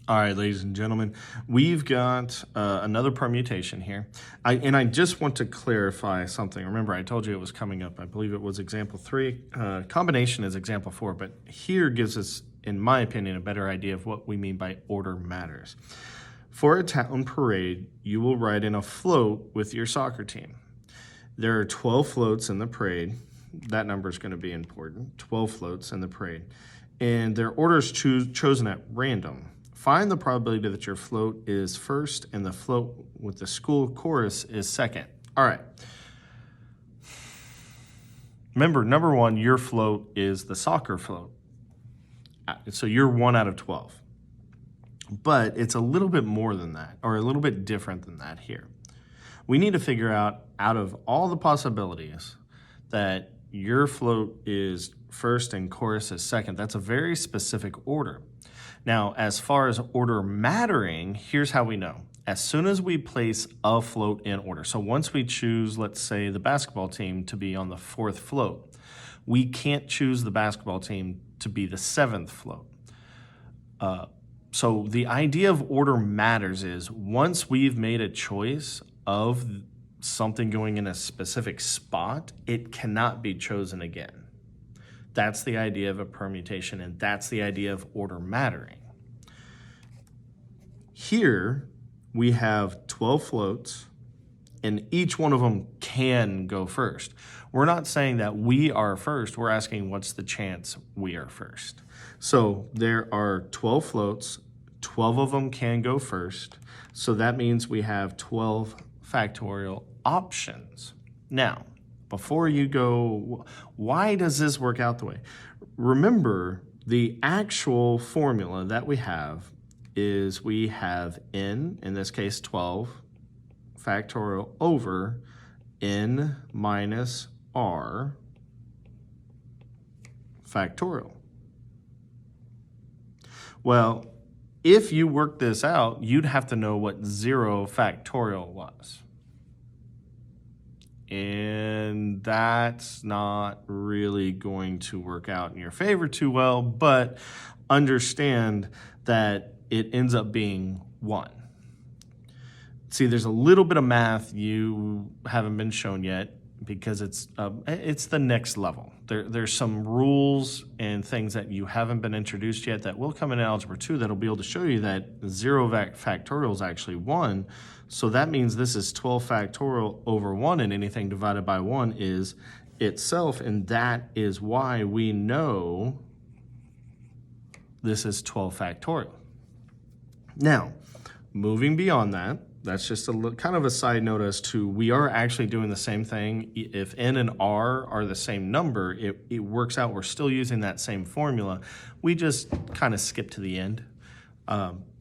All right, ladies and gentlemen, we've got another permutation here. I just want to clarify something. Remember, I told you it was coming up. I believe it was example 3. Combination is example 4, but here gives us, in my opinion, a better idea of what we mean by order matters. For a town parade, you will ride in a float with your soccer team. There are 12 floats in the parade. That number is going to be important. 12 floats in the parade. And their order is chosen at random. Find the probability that your float is first and the float with the school chorus is second. All right. Remember, number 1, your float is the soccer float. So you're 1 out of 12. But it's a little bit more than that, or a little bit different than that here. We need to figure out of all the possibilities, that your float is first and chorus is second. That's a very specific order. Now, as far as order mattering, here's how we know. As soon as we place a float in order, so once we choose, let's say, the basketball team to be on the 4th float, we can't choose the basketball team to be the 7th float. So the idea of order matters is once we've made a choice of something going in a specific spot, it cannot be chosen again. That's the idea of a permutation, and that's the idea of order mattering. Here, we have 12 floats, and each one of them can go first. We're not saying that we are first. We're asking what's the chance we are first. So there are 12 floats. 12 of them can go first. So that means we have 12 factorial options. Now, before you go, why does this work out the way? Remember, the actual formula that we have is we have n, in this case 12, factorial over n minus r factorial. Well, if you work this out, you'd have to know what 0 factorial was. And that's not really going to work out in your favor too well, but understand that it ends up being 1. See, there's a little bit of math you haven't been shown yet because it's the next level. There's some rules and things that you haven't been introduced yet that will come in Algebra 2 that'll be able to show you that 0 factorial is actually 1. So that means this is 12 factorial over 1, and anything divided by 1 is itself, and that is why we know this is 12 factorial. Now, moving beyond that, that's just kind of a side note as to we are actually doing the same thing. If n and r are the same number, it works out. We're still using that same formula. We just kind of skip to the end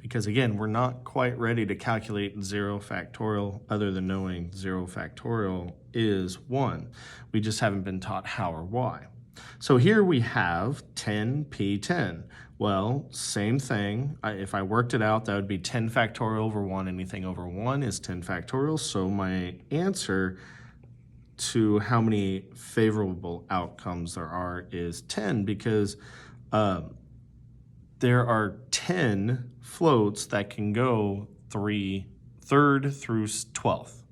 because, again, we're not quite ready to calculate 0 factorial other than knowing 0 factorial is 1. We just haven't been taught how or why. So here we have 10p10. Well, same thing. If I worked it out, that would be 10 factorial over 1. Anything over 1 is 10 factorial. So my answer to how many favorable outcomes there are is 10 because there are 10 floats that can go 3rd through 12th.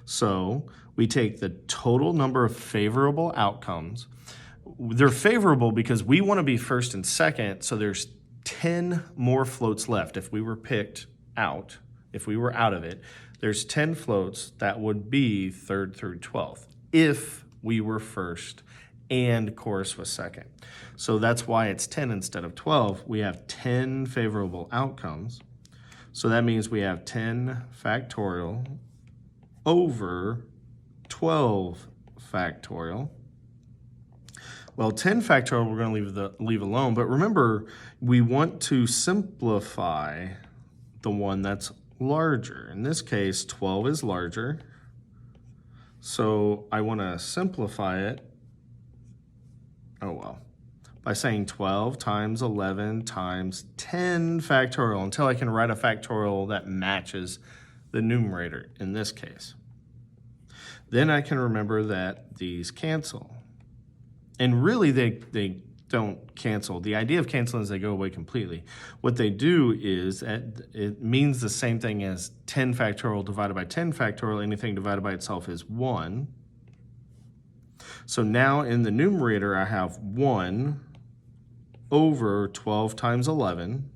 So we take the total number of favorable outcomes. They're favorable because we want to be first and second, so there's 10 more floats left. If we were picked out, if we were out of it, there's 10 floats that would be 3rd through 12th if we were first and chorus was second. So that's why it's 10 instead of 12. We have 10 favorable outcomes. So that means we have 10 factorial over 12 factorial. Well, 10 factorial we're going to leave alone, but remember, we want to simplify the one that's larger. In this case, 12 is larger, so I want to simplify it, by saying 12 times 11 times 10 factorial until I can write a factorial that matches the numerator in this case. Then I can remember that these cancel. And really, they're don't cancel. The idea of canceling is they go away completely. What they do is it means the same thing as 10 factorial divided by 10 factorial. Anything divided by itself is 1. So now in the numerator, I have 1 over 12 times 11.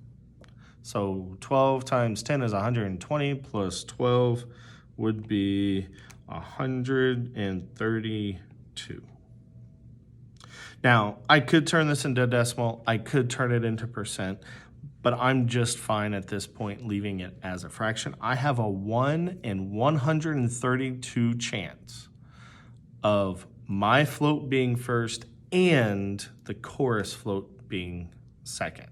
So 12 times 10 is 120 plus 12 would be 132. Now, I could turn this into decimal, I could turn it into percent, but I'm just fine at this point leaving it as a fraction. I have a 1 in 132 chance of my float being first and the chorus float being second.